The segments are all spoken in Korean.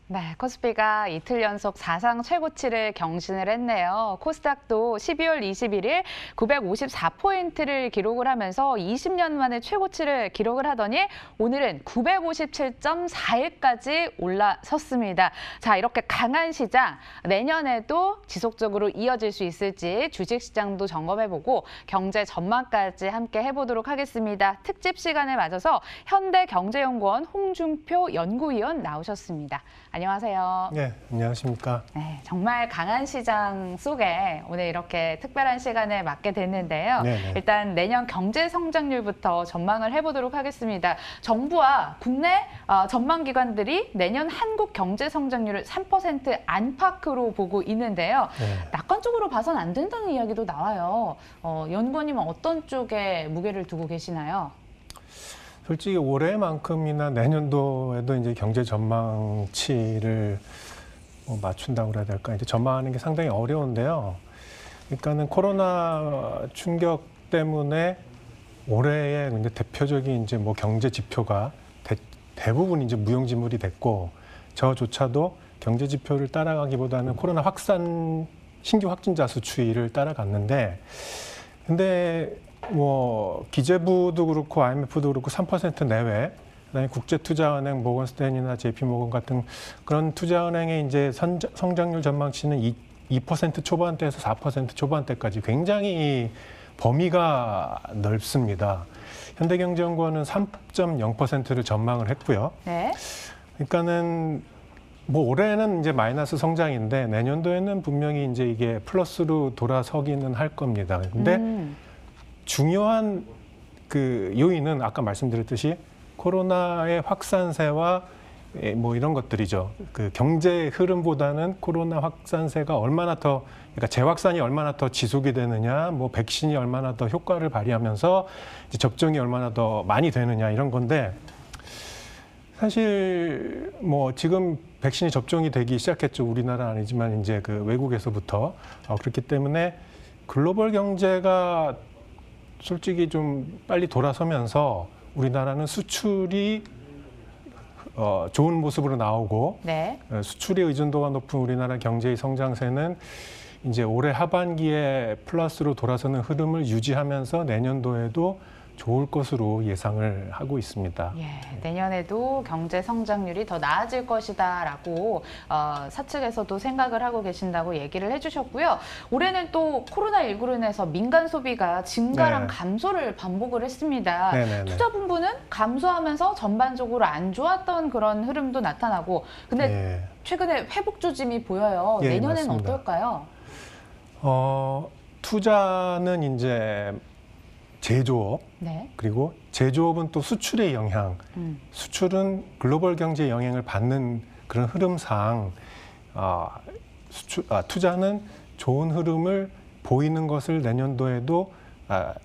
네, 코스피가 이틀 연속 사상 최고치를 경신을 했네요. 코스닥도 12월 21일 954포인트를 기록을 하면서 20년 만에 최고치를 기록을 하더니 오늘은 957.41까지 올라섰습니다. 자, 이렇게 강한 시장, 내년에도 지속적으로 이어질 수 있을지 주식시장도 점검해보고 경제 전망까지 함께 해보도록 하겠습니다. 특집 시간에 맞아서 현대경제연구원 홍준표 연구위원 나오셨습니다. 안녕하세요. 네, 안녕하십니까. 네, 정말 강한 시장 속에 오늘 이렇게 특별한 시간에 맞게 됐는데요. 네네. 일단 내년 경제 성장률부터 전망을 해보도록 하겠습니다. 정부와 국내 전망기관들이 내년 한국 경제 성장률을 3% 안팎으로 보고 있는데요. 네. 낙관적으로 봐선 안 된다는 이야기도 나와요. 연구원님은 어떤 쪽에 무게를 두고 계시나요? 솔직히 올해만큼이나 내년도에도 이제 경제 전망치를 맞춘다고 그래야 될까, 이제 전망하는 게 상당히 어려운데요. 그러니까는 코로나 충격 때문에 올해의 이제 대표적인 이제 뭐 경제 지표가 대부분 이제 무용지물이 됐고, 저조차도 경제 지표를 따라가기보다는 코로나 신규 확진자 수 추이를 따라갔는데, 근데 뭐 기재부도 그렇고 IMF도 그렇고 3% 내외, 그다음에 국제투자은행, 모건스탠이나 JP모건 같은 그런 투자은행의 이제 성장률 전망치는 2% 초반대에서 4% 초반대까지 굉장히 범위가 넓습니다. 현대경제연구원은 3.0%를 전망을 했고요. 네. 그러니까는 뭐 올해는 이제 마이너스 성장인데 내년도에는 분명히 이제 이게 플러스로 돌아서기는 할 겁니다. 근데 중요한 그 요인은 아까 말씀드렸듯이 코로나의 확산세와 뭐 이런 것들이죠. 그 경제 흐름보다는 코로나 확산세가 얼마나 더, 그러니까 재확산이 얼마나 더 지속이 되느냐, 뭐 백신이 얼마나 더 효과를 발휘하면서 이제 접종이 얼마나 더 많이 되느냐 이런 건데, 사실 뭐 지금 백신이 접종이 되기 시작했죠. 우리나라 아니지만 이제 그 외국에서부터. 그렇기 때문에 글로벌 경제가 솔직히 좀 빨리 돌아서면서 우리나라는 수출이 좋은 모습으로 나오고, 네. 수출의 의존도가 높은 우리나라 경제의 성장세는 이제 올해 하반기에 플러스로 돌아서는 흐름을 유지하면서 내년도에도 좋을 것으로 예상을 하고 있습니다. 예, 내년에도 경제 성장률이 더 나아질 것이다라고 사측에서도 생각을 하고 계신다고 얘기를 해주셨고요. 올해는 또 코로나19로 인해서 민간 소비가 증가랑 감소를 반복을 했습니다. 네네네. 투자분부는 감소하면서 전반적으로 안 좋았던 그런 흐름도 나타나고, 근데 최근에 회복 조짐이 보여요. 내년에는 맞습니다. 어떨까요? 투자는 이제 제조업, 그리고 제조업은 또 수출의 영향, 수출은 글로벌 경제에 영향을 받는 그런 흐름상 투자는 좋은 흐름을 보이는 것을 내년도에도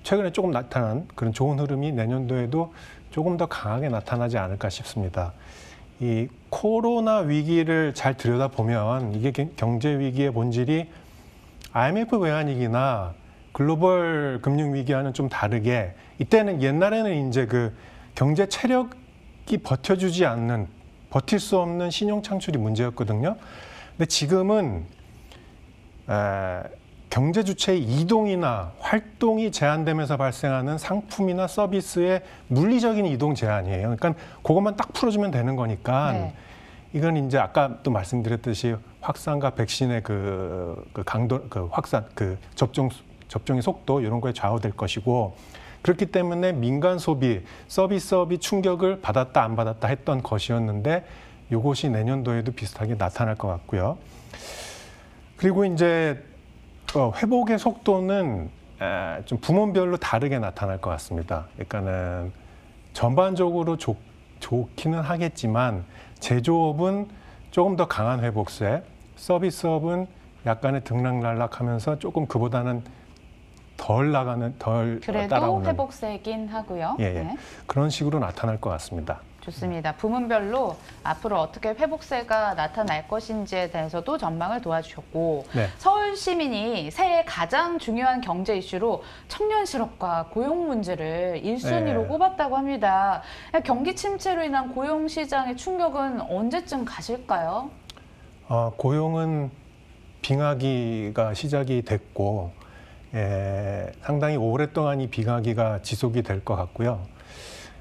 최근에 조금 나타난 그런 좋은 흐름이 내년도에도 조금 더 강하게 나타나지 않을까 싶습니다. 이 코로나 위기를 잘 들여다보면 이게 경제 위기의 본질이 IMF 외환위기나 글로벌 금융 위기와는 좀 다르게, 이때는 옛날에는 이제 그 경제 체력이 버텨주지 않는, 버틸 수 없는 신용 창출이 문제였거든요. 근데 지금은 경제 주체의 이동이나 활동이 제한되면서 발생하는 상품이나 서비스의 물리적인 이동 제한이에요. 그러니까 그것만 딱 풀어주면 되는 거니까. 이건 이제 아까 또 말씀드렸듯이 확산과 백신의 그 강도, 그 확산, 그 접종의 속도 이런 거에 좌우될 것이고, 그렇기 때문에 민간 소비, 서비스업이 충격을 받았다 안 받았다 했던 것이었는데 이것이 내년도에도 비슷하게 나타날 것 같고요. 그리고 이제 회복의 속도는 좀 부문별로 다르게 나타날 것 같습니다. 그러니까는 전반적으로 좋기는 하겠지만 제조업은 조금 더 강한 회복세, 서비스업은 약간의 등락날락하면서 조금 그보다는 덜 그래도 따라오는, 회복세긴 하고요. 그런 식으로 나타날 것 같습니다. 좋습니다. 부문별로 앞으로 어떻게 회복세가 나타날 것인지에 대해서도 전망을 도와주셨고 네. 서울 시민이 새해 가장 중요한 경제 이슈로 청년 실업과 고용 문제를 1순위로 네. 꼽았다고 합니다. 경기 침체로 인한 고용 시장의 충격은 언제쯤 가실까요? 고용은 빙하기가 시작이 됐고 상당히 오랫동안 이 빙하기가 지속이 될 것 같고요.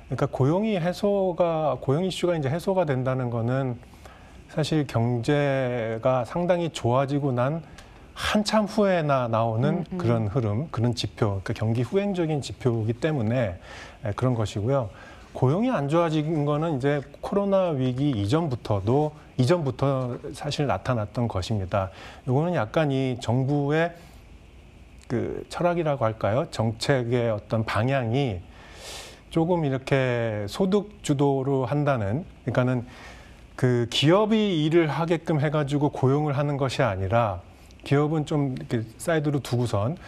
그러니까 고용 이슈가 이제 해소가 된다는 거는 사실 경제가 상당히 좋아지고 난 한참 후에나 나오는 그런 흐름, 그런 지표, 그러니까 경기 후행적인 지표이기 때문에 그런 것이고요. 고용이 안 좋아진 거는 이제 코로나 위기 이전부터 사실 나타났던 것입니다. 이거는 약간 이 정부의 그 철학이라고 할까요? 정책의 어떤 방향이 조금 이렇게 소득 주도로 한다는, 그러니까는 그 기업이 일을 하게끔 해가지고 고용을 하는 것이 아니라 기업은 좀 이렇게 사이드로 두고선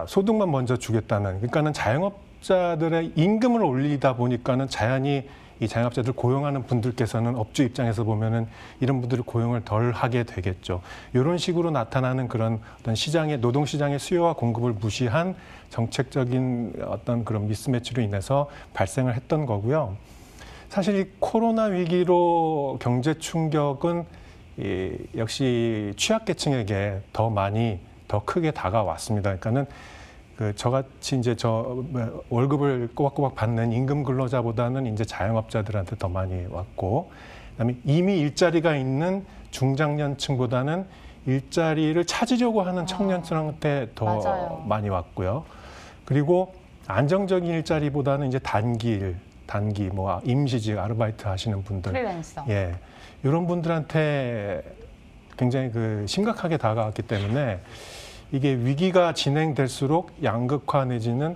소득만 먼저 주겠다는, 그러니까는 자영업자들의 임금을 올리다 보니까는 자연히 이 자영업자들 고용하는 분들께서는 업주 입장에서 보면은 이런 분들을 고용을 덜 하게 되겠죠. 이런 식으로 나타나는 그런 어떤 노동 시장의 수요와 공급을 무시한 정책적인 어떤 그런 미스매치로 인해서 발생을 했던 거고요. 사실 이 코로나 위기로 경제 충격은 역시 취약계층에게 더 크게 다가왔습니다. 그러니까는 저같이 이제 월급을 꼬박꼬박 받는 임금 근로자보다는 이제 자영업자들한테 더 많이 왔고, 그다음에 이미 일자리가 있는 중장년층보다는 일자리를 찾으려고 하는 청년층한테 더 맞아요. 많이 왔고요. 그리고 안정적인 일자리보다는 이제 단기 뭐 임시직, 아르바이트 하시는 분들, 프리랜서. 이런 분들한테 굉장히 심각하게 다가왔기 때문에. 이게 위기가 진행될수록 양극화 내지는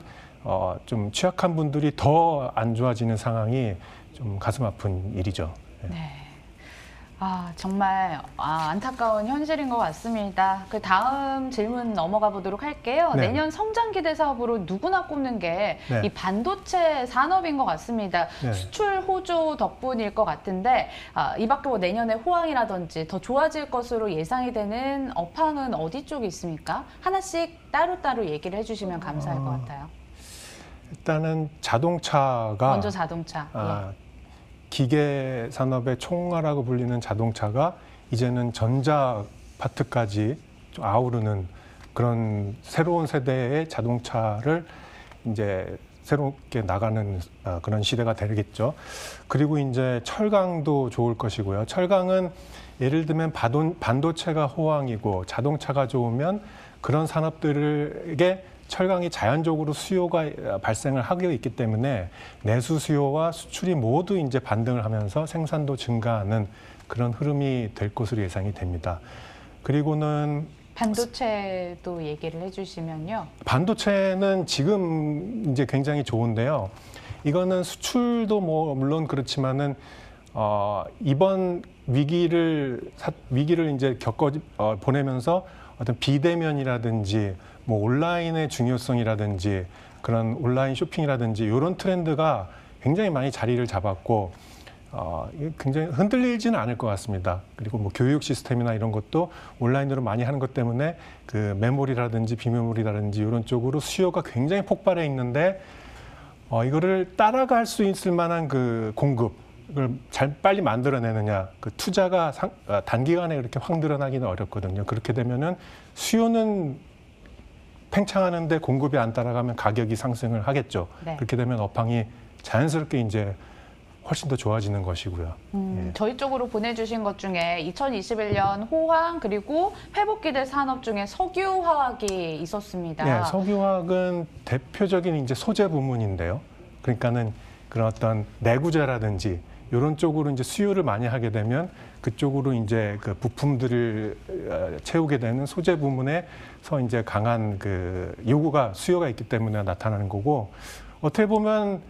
좀 취약한 분들이 더 안 좋아지는 상황이 좀 가슴 아픈 일이죠. 네. 정말 안타까운 현실인 것 같습니다. 그 다음 질문 넘어가 보도록 할게요. 네. 내년 성장 기대 사업으로 누구나 꼽는 게 이 네. 반도체 산업인 것 같습니다. 네. 수출 호조 덕분일 것 같은데 이 밖에 뭐 내년에 호황이라든지 더 좋아질 것으로 예상이 되는 업황은 어디 쪽에 있습니까? 하나씩 따로따로 얘기를 해주시면 감사할 것 같아요. 일단은 자동차가 먼저 자동차. 기계 산업의 총화라고 불리는 자동차가 이제는 전자 파트까지 좀 아우르는 그런 새로운 세대의 자동차를 이제 새롭게 나가는 그런 시대가 되겠죠. 그리고 이제 철강도 좋을 것이고요. 철강은 예를 들면 반도체가 호황이고 자동차가 좋으면 그런 산업들에게 철강이 자연적으로 수요가 발생을 하고 있기 때문에 내수 수요와 수출이 모두 이제 반등을 하면서 생산도 증가하는 그런 흐름이 될 것으로 예상이 됩니다. 그리고는 반도체도 얘기를 해주시면요. 반도체는 지금 이제 굉장히 좋은데요. 이거는 수출도 뭐 물론 그렇지만은 이번 위기를 이제 보내면서 어떤 비대면이라든지 뭐 온라인의 중요성이라든지 그런 온라인 쇼핑이라든지 이런 트렌드가 굉장히 많이 자리를 잡았고 굉장히 흔들리지는 않을 것 같습니다. 그리고 뭐 교육 시스템이나 이런 것도 온라인으로 많이 하는 것 때문에 그 메모리라든지 비메모리라든지 이런 쪽으로 수요가 굉장히 폭발해 있는데 이거를 따라갈 수 있을 만한 그 공급을 빨리 만들어내느냐, 그 투자가 단기간에 그렇게 확 늘어나기는 어렵거든요. 그렇게 되면은 수요는 팽창하는데 공급이 안 따라가면 가격이 상승을 하겠죠. 네. 그렇게 되면 업황이 자연스럽게 이제 훨씬 더 좋아지는 것이고요. 저희 쪽으로 보내주신 것 중에 2021년 호황 그리고 회복기대 산업 중에 석유화학이 있었습니다. 네, 석유화학은 대표적인 이제 소재 부문인데요. 그러니까는 그런 어떤 내구재라든지 이런 쪽으로 이제 수요를 많이 하게 되면 그쪽으로 이제 그 부품들을 채우게 되는 소재 부문에서 이제 강한 그 수요가 있기 때문에 나타나는 거고, 어떻게 보면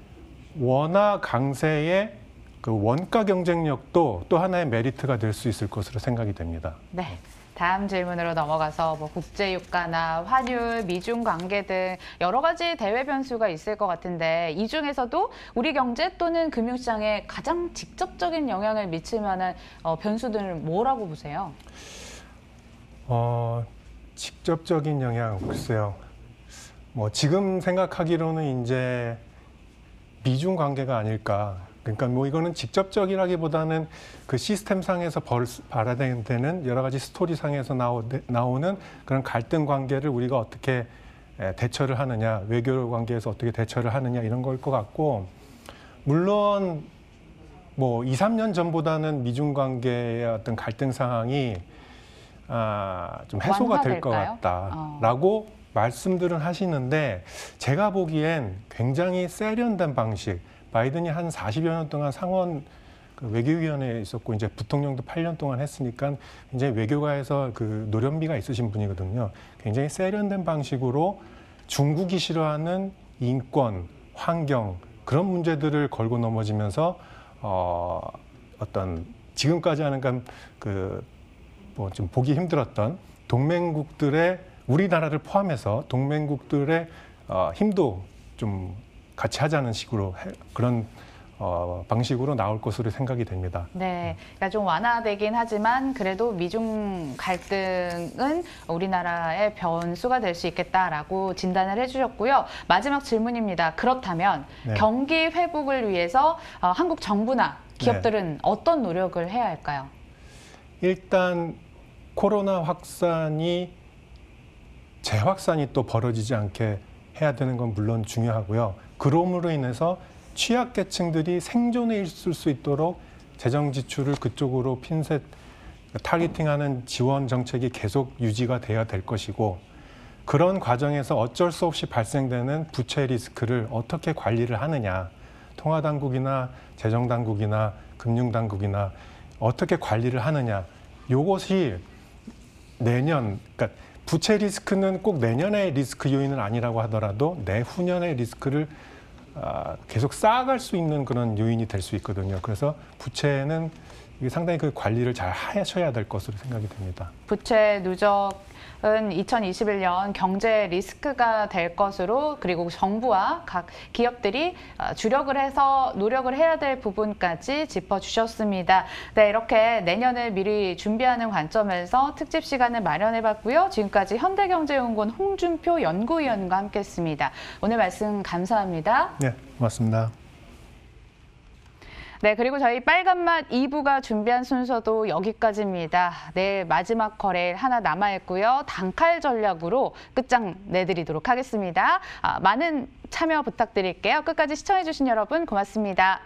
원화 강세의 그 원가 경쟁력도 또 하나의 메리트가 될 수 있을 것으로 생각이 됩니다. 네. 다음 질문으로 넘어가서 뭐 국제유가나 환율, 미중 관계 등 여러 가지 대외 변수가 있을 것 같은데 이 중에서도 우리 경제 또는 금융시장에 가장 직접적인 영향을 미칠 만한 변수들은 뭐라고 보세요? 직접적인 영향, 글쎄요. 뭐 지금 생각하기로는 이제 미중 관계가 아닐까. 그러니까 뭐 이거는 직접적이라기보다는 그 시스템상에서 발화되는 여러 가지 스토리상에서 나오는 그런 갈등 관계를 우리가 어떻게 대처를 하느냐, 외교 관계에서 어떻게 대처를 하느냐 이런 걸 것 같고, 물론 뭐 2, 3년 전보다는 미중 관계의 어떤 갈등 상황이 좀 해소가 될 것 같다라고 말씀들은 하시는데, 제가 보기엔 굉장히 세련된 방식, 바이든이 한 40여 년 동안 상원 외교위원회에 있었고 이제 부통령도 8년 동안 했으니까 굉장히 외교가에서 그 노련미가 있으신 분이거든요. 굉장히 세련된 방식으로 중국이 싫어하는 인권, 환경 그런 문제들을 걸고 넘어지면서 어떤 지금까지 하는 뭐 좀 보기 힘들었던 동맹국들의, 우리나라를 포함해서 동맹국들의 힘도 좀 같이 하자는 식으로 그런 방식으로 나올 것으로 생각이 됩니다. 네, 그러니까 좀 완화되긴 하지만 그래도 미중 갈등은 우리나라의 변수가 될 수 있겠다라고 진단을 해주셨고요. 마지막 질문입니다. 그렇다면 네. 경기 회복을 위해서 한국 정부나 기업들은 어떤 노력을 해야 할까요? 일단 코로나 확산이 재확산이 또 벌어지지 않게 해야 되는 건 물론 중요하고요. 그럼으로 인해서 취약계층들이 생존해 있을 수 있도록 재정 지출을 그쪽으로 타겟팅하는 지원 정책이 계속 유지가 돼야 될 것이고, 그런 과정에서 어쩔 수 없이 발생되는 부채 리스크를 어떻게 관리를 하느냐, 통화당국이나 재정당국이나 금융당국이나 어떻게 관리를 하느냐, 요것이 내년, 그러니까 부채 리스크는 꼭 내년의 리스크 요인은 아니라고 하더라도 내후년의 리스크를 계속 쌓아갈 수 있는 그런 요인이 될 수 있거든요. 그래서 부채는 상당히 그 관리를 잘 하셔야 될 것으로 생각이 됩니다. 부채 누적은 2021년 경제 리스크가 될 것으로, 그리고 정부와 각 기업들이 주력을 해서 노력을 해야 될 부분까지 짚어주셨습니다. 네, 이렇게 내년을 미리 준비하는 관점에서 특집 시간을 마련해봤고요. 지금까지 현대경제연구원 홍준표 연구위원과 함께했습니다. 오늘 말씀 감사합니다. 네, 고맙습니다. 네, 그리고 저희 빨간맛 2부가 준비한 순서도 여기까지입니다. 네, 마지막 거래일 하나 남아있고요. 단칼 전략으로 끝장 내드리도록 하겠습니다. 많은 참여 부탁드릴게요. 끝까지 시청해주신 여러분 고맙습니다.